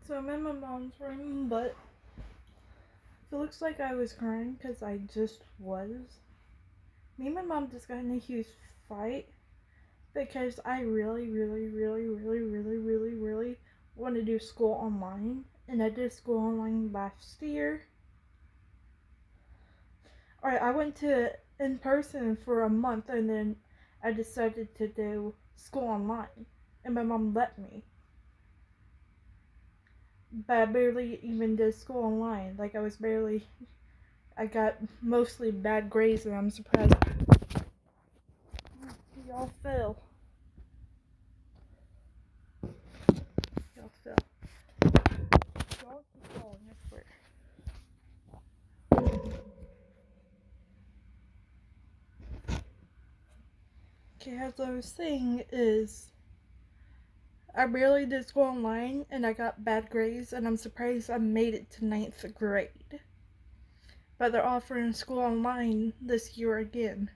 So I'm in my mom's room, but it looks like I was crying because I just was. Me and my mom just got in a huge fight because I really want to do school online. And I did school online last year. Alright, I went to in person for a month and then I decided to do school online. And my mom let me. But I barely even did school online. Like, I got mostly bad grades and I'm surprised y'all fell. Y'all fell. Y'all keep falling, I swear. Okay, as I was saying is, I barely did school online and I got bad grades and I'm surprised I made it to 9th grade. But they're offering school online this year again.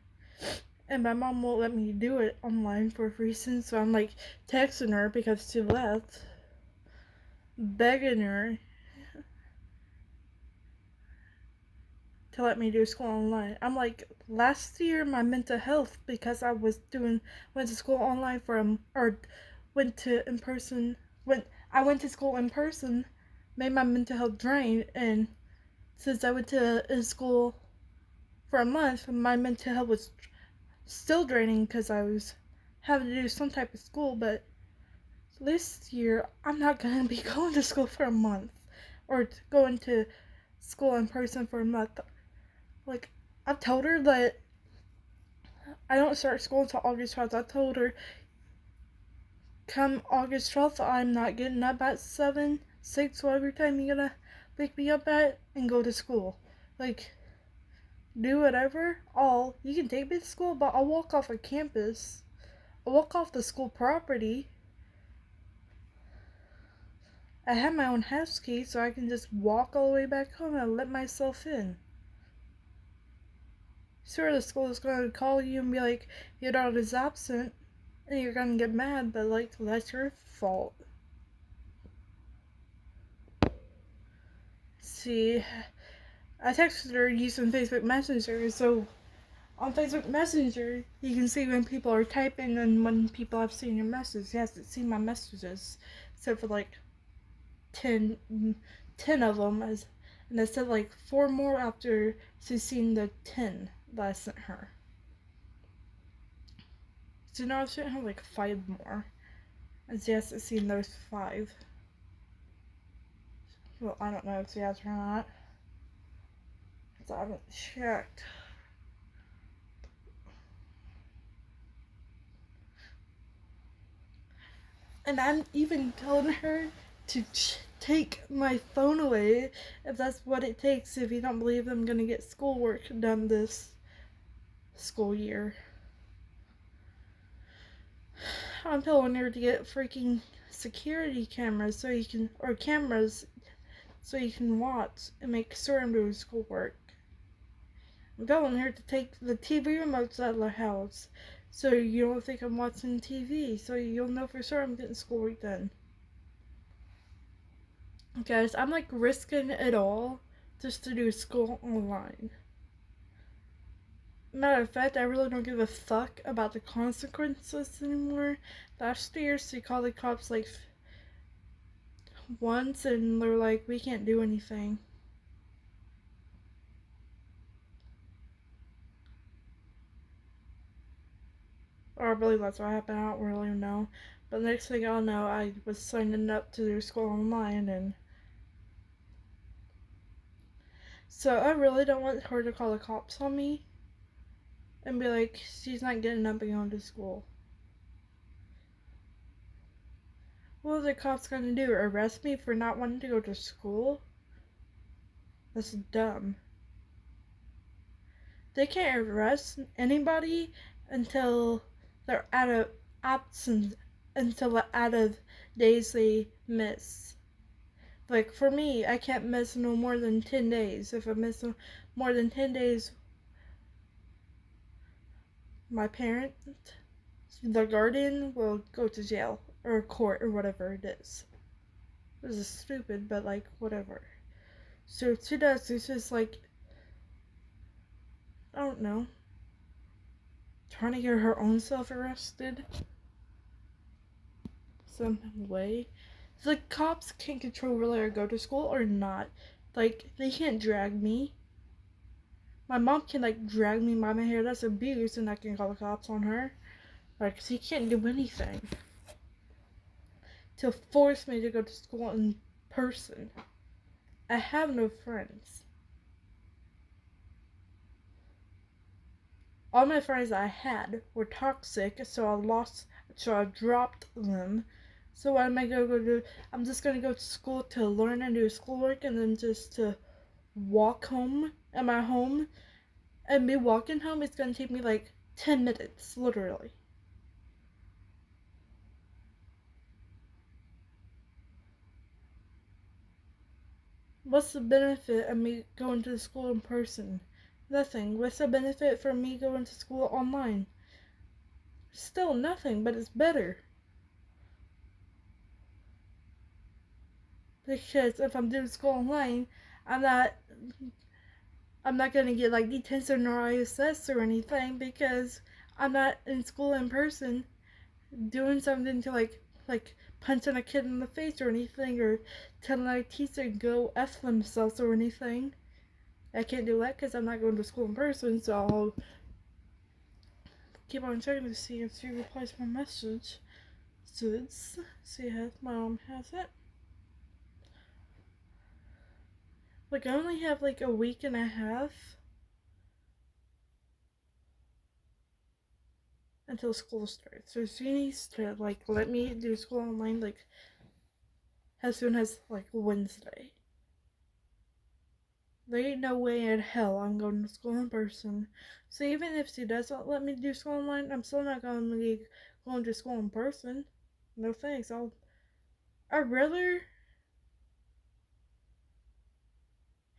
And my mom won't let me do it online for a reason, so I'm like texting her because she left, begging her to let me do school online. I'm like, last year my mental health, because I was went to school online went to school in person, made my mental health drain, and since I went to school for a month, my mental health was still draining because I was having to do some type of school. But this year I'm not gonna be going to school for a month or going to school in person for a month. Like, I've told her that I don't start school until August 12th. I told her come August 12th I'm not getting up at 7, 6, whatever time you're gonna wake me up at, and go to school. Like, do whatever. You can take me to school, but I'll walk off of campus. I'll walk off the school property. I have my own house key, so I can just walk all the way back home and let myself in. Sure, the school is going to call you and be like, your daughter is absent, and you're going to get mad, but like, that's your fault. See, I texted her using Facebook Messenger, so on Facebook Messenger, you can see when people are typing and when people have seen your message. She hasn't seen my messages, except for like 10 of them, and I said like 4 more after she's seen the 10 that I sent her. So now I've sent her like 5 more, and she hasn't seen those 5. Well, I don't know if she has or not, because I haven't checked. And I'm even telling her to take my phone away if that's what it takes, if you don't believe I'm gonna get schoolwork done this school year. I'm telling her to get freaking security cameras so you can watch and make sure I'm doing schoolwork. I'm telling her to take the TV remotes out of the house so you don't think I'm watching TV, so you'll know for sure I'm getting schoolwork done. Guys, I'm like risking it all just to do school online. Matter of fact, I really don't give a fuck about the consequences anymore. Last year, she called the cops like once and they're like, we can't do anything. Or I believe that's what happened, I don't really know. But next thing I'll know, I was signing up to do school online, and so I really don't want her to call the cops on me and be like, she's not getting up and going to school. What are the cops gonna do? Arrest me for not wanting to go to school? That's dumb. They can't arrest anybody until they're out of absence, until they're out of days they miss. Like, for me, I can't miss no more than 10 days. If I miss more than 10 days my parent, the guardian, will go to jail or court or whatever it is. This is stupid, but like whatever. So she does. It's just like, I don't know, trying to get her own self arrested some way. It's like cops can't control whether I go to school or not. Like they can't drag me. My mom can like drag me by my hair. That's abuse, and I can call the cops on her. Like she can't do anything to force me to go to school in person. I have no friends. All my friends I had were toxic, so I dropped them. So what am I gonna go do? I'm just gonna go to school to learn and do schoolwork, and then just to walk home at my home. And me walking home, it's gonna take me like 10 minutes, literally. What's the benefit of me going to school in person? Nothing. What's the benefit for me going to school online? Still nothing, but it's better. Because if I'm doing school online, I'm not I'm not gonna get like detention or ISS or anything because I'm not in school in person doing something to like punching a kid in the face or anything, or telling a teacher to go F themselves or anything. I can't do that because I'm not going to school in person, so I'll keep on checking to see if she replies my message. So let's see if my mom has it. Like, I only have like a week and a half until school starts. So she needs to like let me do school online like as soon as like Wednesday. There ain't no way in hell I'm going to school in person. So even if she doesn't let me do school online, I'm still not going to be going to school in person. No thanks. I'd rather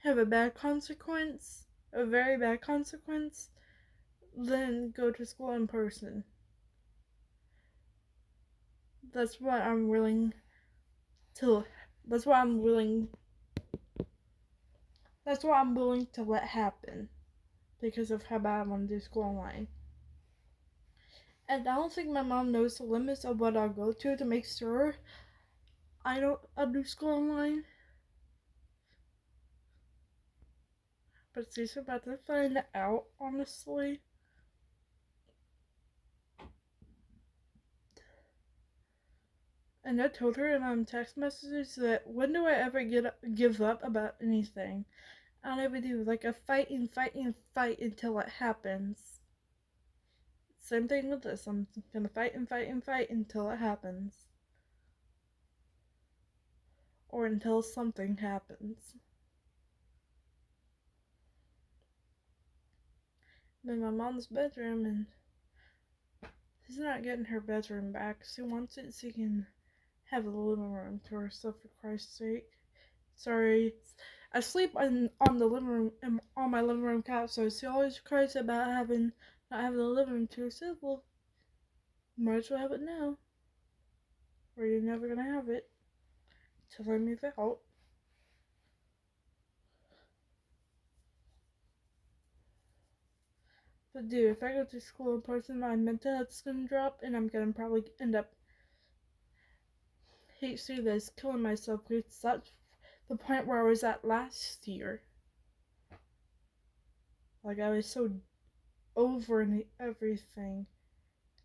have a bad consequence, a very bad consequence, than go to school in person. That's what I'm willing to. That's what I'm willing. That's what I'm willing to let happen because of how bad I want to do school online. And I don't think my mom knows the limits of what I'll go to make sure I'll do school online. But she's about to find out, honestly. And I told her in text messages that when do I ever give up about anything? I never do. Like I fight and fight and fight until it happens. Same thing with this. I'm gonna fight and fight and fight until it happens. Or until something happens. I'm in my mom's bedroom and she's not getting her bedroom back. She wants it so she can have a living room to herself, for Christ's sake. Sorry. I sleep on the living room, on my living room couch, so she always cries about not having the living room to herself. Well, might as well have it now, or you're never gonna have it till I move out. But dude, if I go to school in person, my mental health's gonna drop, and I'm gonna probably end up hate say this, killing myself because that's the point where I was at last year. Like I was so over everything.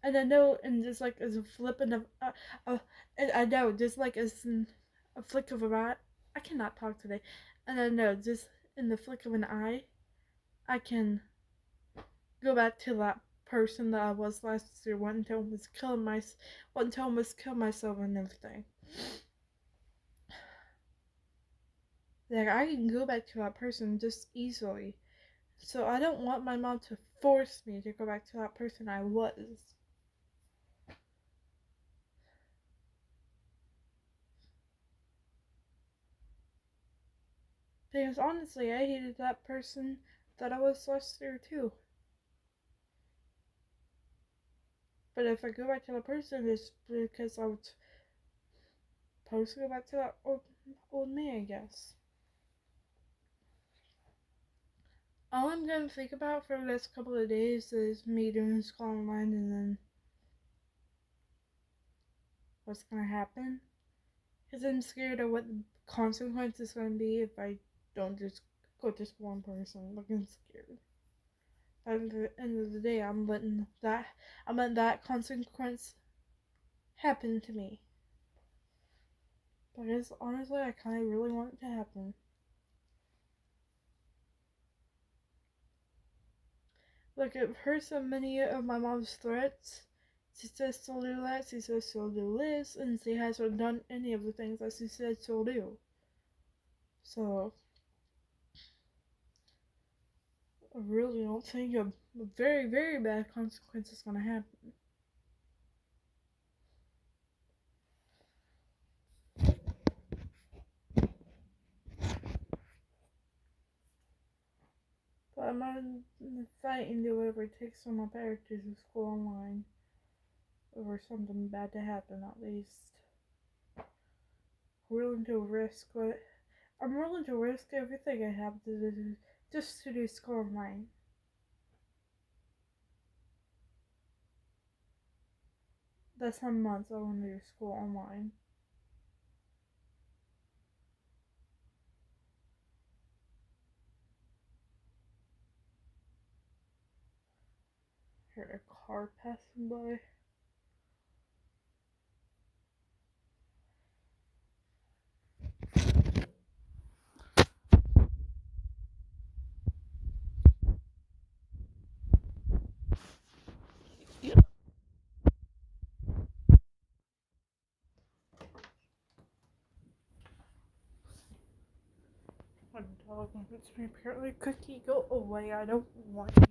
And I know, and just like as a flipping of, and I know, just like as in a flick of an eye, I cannot talk today. And I know, just in the flick of an eye, I can go back to that person that I was last year. One time was kill myself and everything. Like I can go back to that person just easily. So I don't want my mom to force me to go back to that person I was. Because honestly, I hated that person that I was last year too. But if I go back to the person, it's because I was supposed to go back to that old me, I guess. All I'm gonna think about for the next couple of days is me doing school online, and then what's gonna happen. Because I'm scared of what the consequence is gonna be if I don't just go to school in person. Looking scared. At the end of the day, I'm letting that consequence happen to me. But it's honestly, I kind of really want it to happen. Like, I've heard so many of my mom's threats. She says she'll do that, she says she'll do this, and she hasn't done any of the things that she said she'll do. So, I really don't think a very, very bad consequence is gonna happen. But I'm gonna fight and do whatever it takes for my parents to school online. Or something bad to happen, at least. Willing to risk what I'm willing to risk everything I have to do just to do school online. That's how months I want to do school online. Heard a car passing by. My dog wants me apparently. Cookie, go away. I don't want you.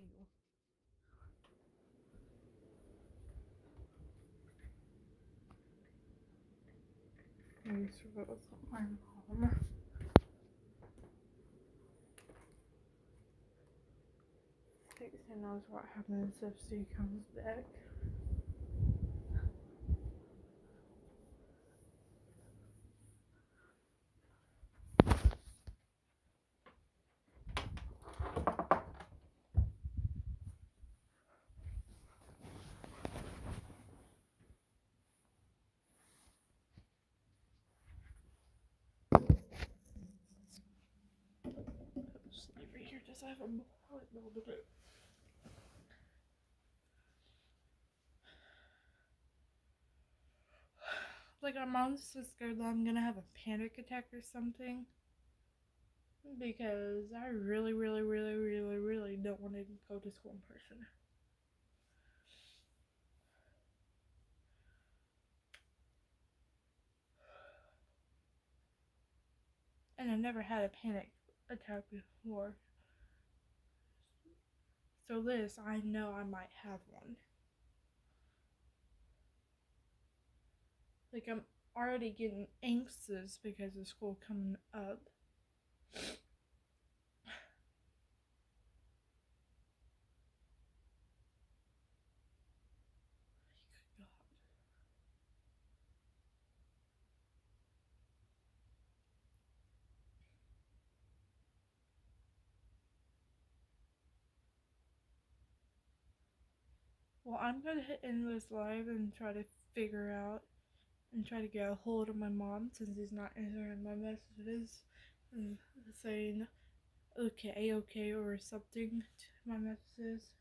I used to go with my mom. I think she knows what happens if she comes back. Just leave it here. Just have a little bit. Like, my mom's so scared that I'm gonna have a panic attack or something. Because I really, really, really, really, really don't want to go to school in person. And I never had a panic attack before. So this, I know I might have one. Like, I'm already getting anxious because of school coming up. God. Well, I'm gonna end this live and try to figure out and try to get a hold of my mom since he's not answering my messages and saying okay or something to my messages.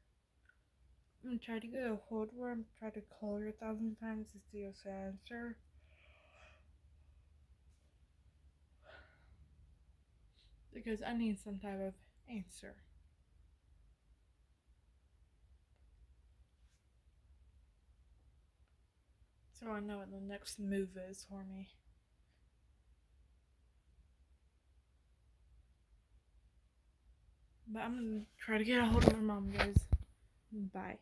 I'm gonna try to get a hold of her. I'm trying to call her 1,000 times to see if she'll answer. Because I need some type of answer. So I know what the next move is for me. But I'm gonna try to get a hold of my mom, guys. Bye.